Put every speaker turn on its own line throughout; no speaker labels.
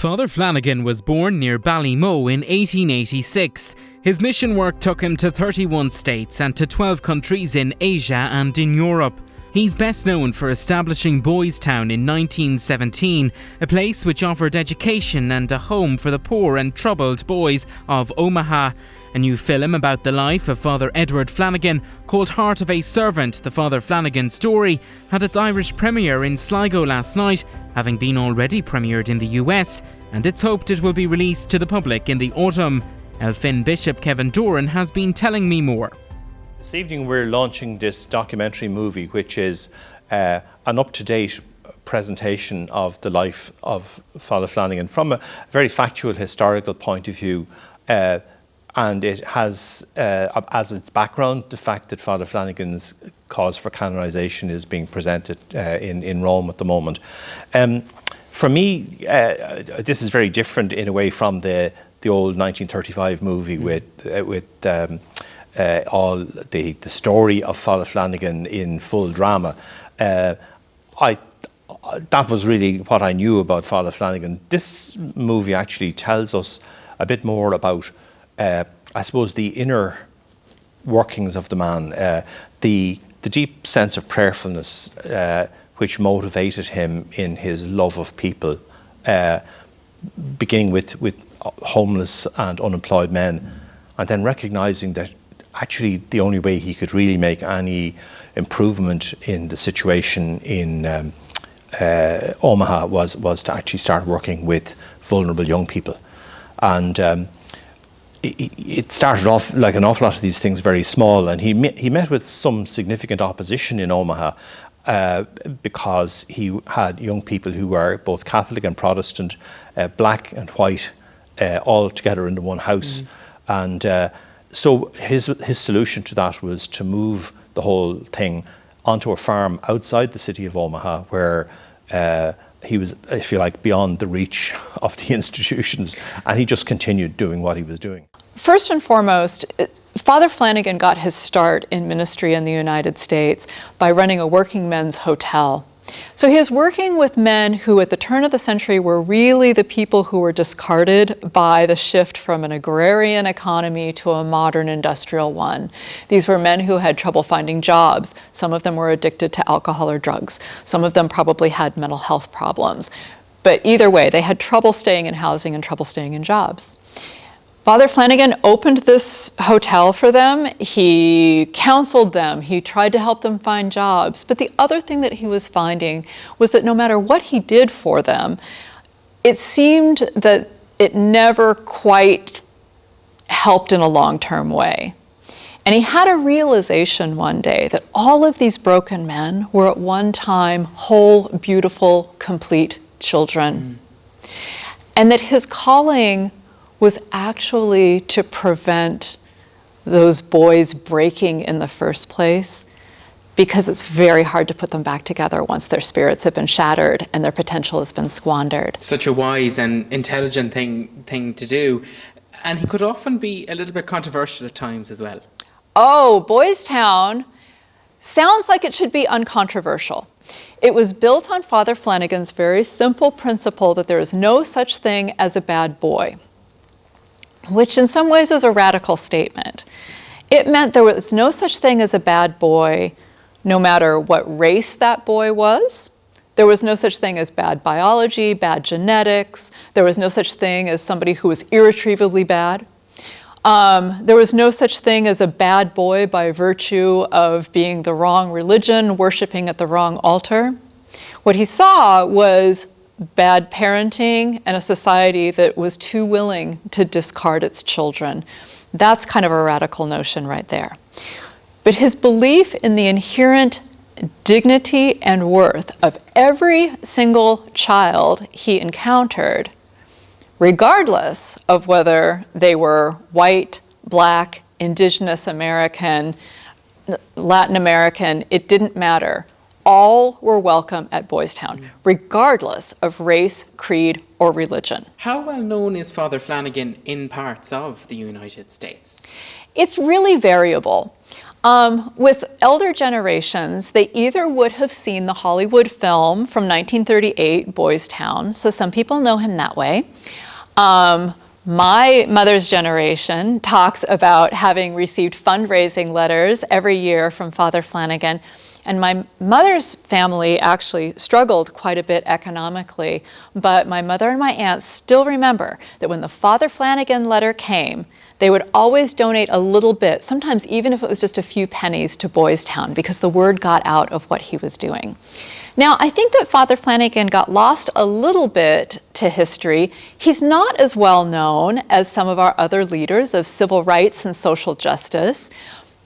Father Flanagan was born near Ballymoe in 1886. His mission work took him to 31 states and to 12 countries in Asia and in Europe. He's best known for establishing Boys Town in 1917, a place which offered education and a home for the poor and troubled boys of Omaha. A new film about the life of Fr Edward Flanagan, called Heart of a Servant, The Father Flanagan Story, had its Irish premiere in Sligo last night, having been already premiered in the US, and it's hoped it will be released to the public in the autumn. Elphin Bishop Kevin Doran has been telling me more.
This evening we're launching this documentary movie, which is an up-to-date presentation of the life of Father Flanagan from a very factual historical point of view, and it has as its background the fact that Father Flanagan's cause for canonisation is being presented in Rome at the moment. For me, this is very different in a way from the old 1935 movie with all the story of Father Flanagan in full drama. That was really what I knew about Father Flanagan. This movie actually tells us a bit more about, I suppose, the inner workings of the man, the deep sense of prayerfulness which motivated him in his love of people, beginning with homeless and unemployed men, and then recognising that actually the only way he could really make any improvement in the situation in Omaha was to actually start working with vulnerable young people. And it started off, like an awful lot of these things, very small, and he met with some significant opposition in Omaha because he had young people who were both Catholic and Protestant, black and white, all together in the one house. And so his solution to that was to move the whole thing onto a farm outside the city of Omaha, where he was, if you like, beyond the reach of the institutions, and he just continued doing what he was doing.
First and foremost, Father Flanagan got his start in ministry in the United States by running a working men's hotel. So he was working with men who at the turn of the century were really the people who were discarded by the shift from an agrarian economy to a modern industrial one. These were men who had trouble finding jobs. Some of them were addicted to alcohol or drugs. Some of them probably had mental health problems. But either way, they had trouble staying in housing and trouble staying in jobs. Father Flanagan opened this hotel for them. He counseled them. He tried to help them find jobs. But the other thing that he was finding was that no matter what he did for them, it seemed that it never quite helped in a long-term way. And he had a realization one day that all of these broken men were at one time whole, beautiful, complete children. And that his calling was actually to prevent those boys breaking in the first place, because it's very hard to put them back together once their spirits have been shattered and their potential has been squandered.
Such a wise and intelligent thing to do, and he could often be a little bit controversial at times as well.
Oh, Boys Town sounds like it should be uncontroversial. It was built on Father Flanagan's very simple principle that there is no such thing as a bad boy, which in some ways is a radical statement. It meant there was no such thing as a bad boy, no matter what race that boy was. There was no such thing as bad biology, bad genetics. There was no such thing as somebody who was irretrievably bad. There was no such thing as a bad boy by virtue of being the wrong religion, worshiping at the wrong altar. What he saw was bad parenting and a society that was too willing to discard its children. That's kind of a radical notion right there. But his belief in the inherent dignity and worth of every single child he encountered, regardless of whether they were white, black, Indigenous American, Latin American, it didn't matter. All were welcome at Boys Town, regardless of race, creed, or religion.
How well known is Father Flanagan in parts of the United States?
It's really variable. With elder generations, they either would have seen the Hollywood film from 1938, Boys Town, so some people know him that way. My mother's generation talks about having received fundraising letters every year from Father Flanagan. And my mother's family actually struggled quite a bit economically, but my mother and my aunts still remember that when the Father Flanagan letter came, they would always donate a little bit, sometimes even if it was just a few pennies, to Boys Town, because the word got out of what he was doing. Now, I think that Father Flanagan got lost a little bit to history. He's not as well known as some of our other leaders of civil rights and social justice.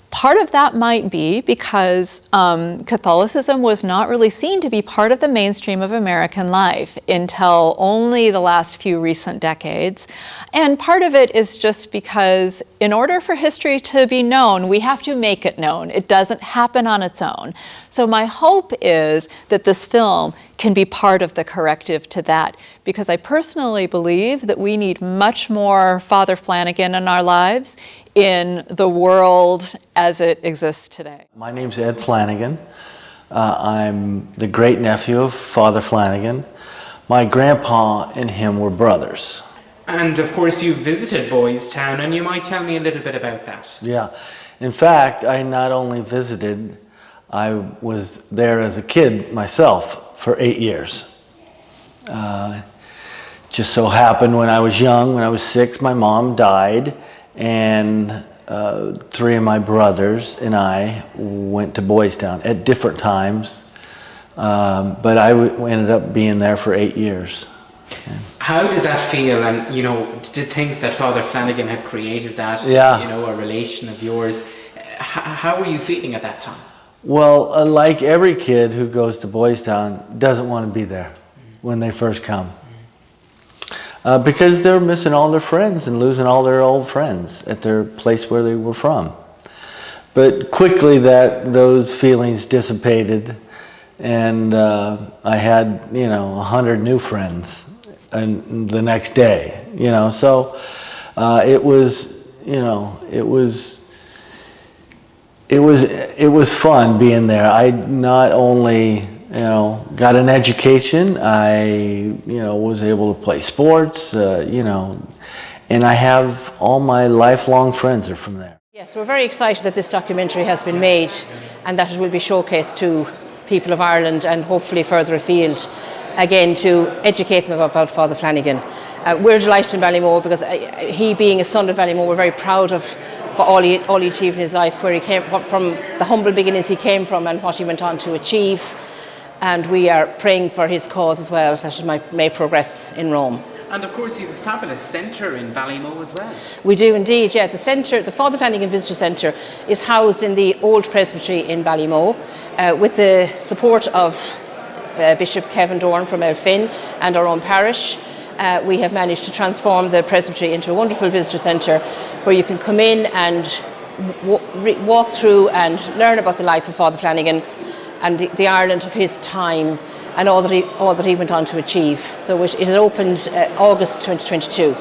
Part of that might be because Catholicism was not really seen to be part of the mainstream of American life until only the last few recent decades. And part of it is just because in order for history to be known, we have to make it known. It doesn't happen on its own. So my hope is that this film can be part of the corrective to that, because I personally believe that we need much more Father Flanagan in our lives in the world as it exists today.
My name's Ed Flanagan. I'm the great nephew of Father Flanagan. My grandpa and him were brothers.
And of course you visited Boys Town, and you might tell me a little bit about that.
Yeah. In fact, I not only visited, I was there as a kid myself for 8 years. Just so happened when I was young, when I was 6, my mom died, and 3 of my brothers and I went to Boys Town at different times, but I ended up being there for 8 years.
How did that feel? And did you think that Father Flanagan had created that?
Yeah.
A relation of yours. How were you feeling at that time?
Well, like every kid who goes to Boys Town doesn't want to be there when they first come. Because they're missing all their friends and losing all their old friends at their place where they were from. But quickly those feelings dissipated, and I had 100 new friends and the next day. So it was fun being there. I not only got an education, I was able to play sports, and I have all my lifelong friends are from there.
Yes, we're very excited that this documentary has been made and that it will be showcased to people of Ireland and hopefully further afield, again to educate them about Father Flanagan. We're delighted in Ballymoe because he, being a son of Ballymoe, we're very proud of all he achieved in his life, where he came from, the humble beginnings he came from and what he went on to achieve. And we are praying for his cause as well, that it may progress in Rome.
And of course you have a fabulous centre in Ballymoe as well.
We do indeed, yeah. The centre, the Father Flanagan Visitor Centre, is housed in the old presbytery in Ballymoe with the support of Bishop Kevin Dorn from Elphin and our own parish. We have managed to transform the presbytery into a wonderful visitor centre where you can come in and walk through and learn about the life of Father Flanagan and the Ireland of his time and all that he went on to achieve. So it is opened August 2022.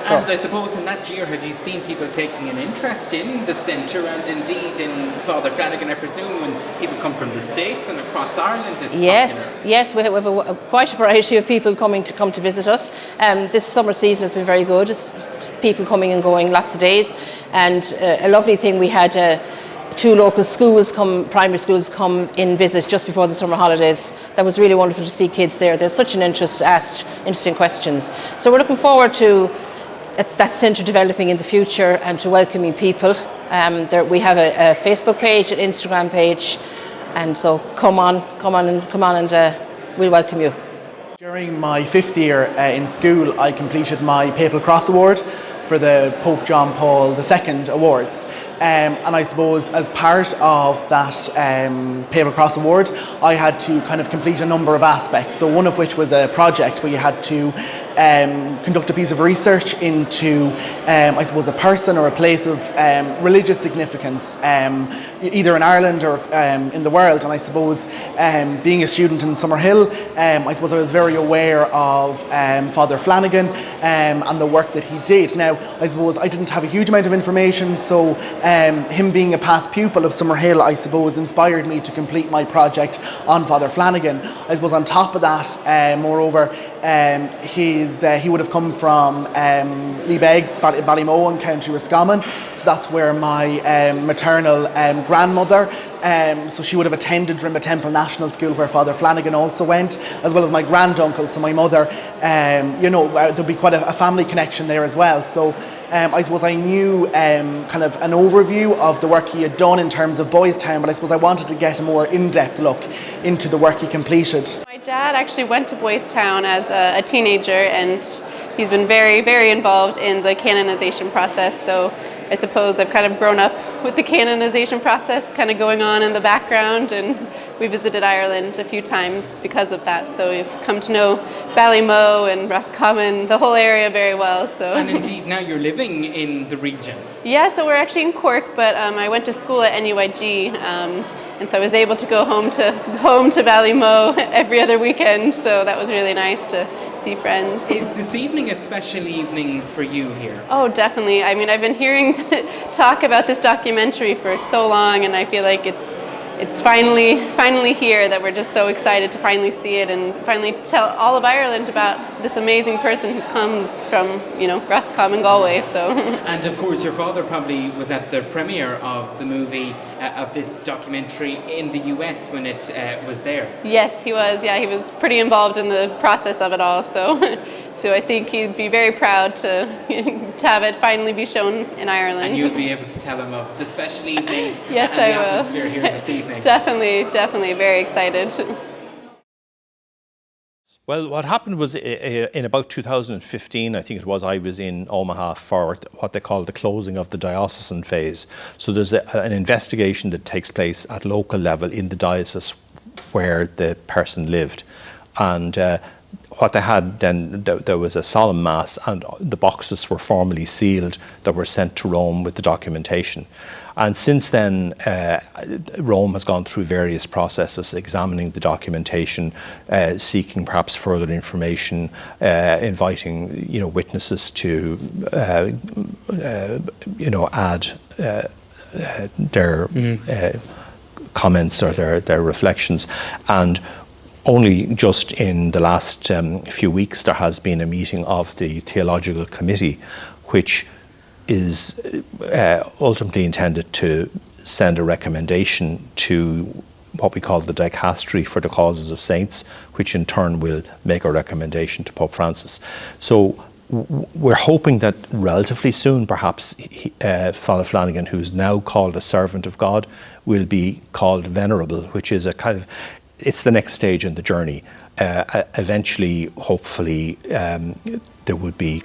So.
And I suppose in that year, have you seen people taking an interest in the centre and indeed in Father Flanagan? I presume when people come from the States and across Ireland, it's popular.
Yes, we have quite a variety of people come to visit us. This summer season has been very good. It's people coming and going lots of days, and a lovely thing, we had 2 local schools primary schools come in visit just before the summer holidays. That was really wonderful to see kids there. There's such an interest, asked interesting questions. So we're looking forward to that centre developing in the future and to welcoming people. We have a Facebook page, an Instagram page, and so come on and we'll welcome you.
During my 5th year in school, I completed my Papal Cross Award for the Pope John Paul II Awards. And I suppose as part of that Papal Cross Award, I had to kind of complete a number of aspects. So one of which was a project where you had to conduct a piece of research into, I suppose, a person or a place of religious significance, either in Ireland or in the world. And I suppose, being a student in Summerhill, I suppose I was very aware of Father Flanagan and the work that he did. Now, I suppose I didn't have a huge amount of information, so him being a past pupil of Summerhill, I suppose, inspired me to complete my project on Father Flanagan. I suppose on top of that, moreover, he would have come from Leabeg, Ballymoe in County Roscommon, so that's where my maternal grandmother, so she would have attended Rimba Temple National School, where Father Flanagan also went, as well as my granduncle, so my mother, there'd be quite a family connection there as well. So I suppose I knew kind of an overview of the work he had done in terms of Boys Town, but I suppose I wanted to get a more in-depth look into the work he completed.
My dad actually went to Boys Town as a teenager, and he's been very, very involved in the canonization process. So I suppose I've kind of grown up with the canonization process kind of going on in the background, and we visited Ireland a few times because of that. So we've come to know Ballymoe and Roscommon, the whole area, very well. So.
And indeed, now you're living in the region.
Yeah, so we're actually in Cork, but I went to school at NUIG, and so I was able to go home to Ballymoe every other weekend. So that was really nice to see friends.
Is this evening a special evening for you here?
Oh, definitely. I mean, I've been hearing talk about this documentary for so long, and I feel like it's finally here, that we're just so excited to finally see it and finally tell all of Ireland about this amazing person who comes from, Roscommon-Galway. So.
And of course, your father probably was at the premiere of the movie, of this documentary in the US when it was there.
Yes, he was. Yeah, he was pretty involved in the process of it all. So I think he'd be very proud to have it finally be shown in Ireland.
And you'll be able to tell him of the special evening
yes,
and
I
the
will.
atmosphere here this evening.
Definitely, very excited.
Well, what happened was in about 2015, I think it was, I was in Omaha for what they call the closing of the diocesan phase. So there's an investigation that takes place at local level in the diocese where the person lived. And what they had then, there was a solemn mass, and the boxes were formally sealed that were sent to Rome with the documentation. And since then, Rome has gone through various processes, examining the documentation, seeking perhaps further information, inviting witnesses to add their comments or their reflections. And only just in the last few weeks there has been a meeting of the Theological Committee, which is ultimately intended to send a recommendation to what we call the Dicastery for the Causes of Saints, which in turn will make a recommendation to Pope Francis. So we're hoping that relatively soon, perhaps, Father Flanagan, who's now called a servant of God, will be called venerable, which is a kind of, it's the next stage in the journey. Eventually, hopefully, there would be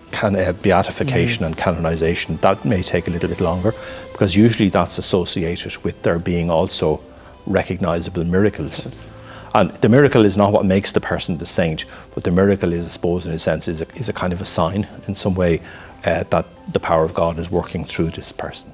beatification and canonization. That may take a little bit longer, because usually that's associated with there being also recognizable miracles. Yes. And the miracle is not what makes the person the saint, but the miracle is, I suppose, in a sense, is a kind of a sign in some way that the power of God is working through this person.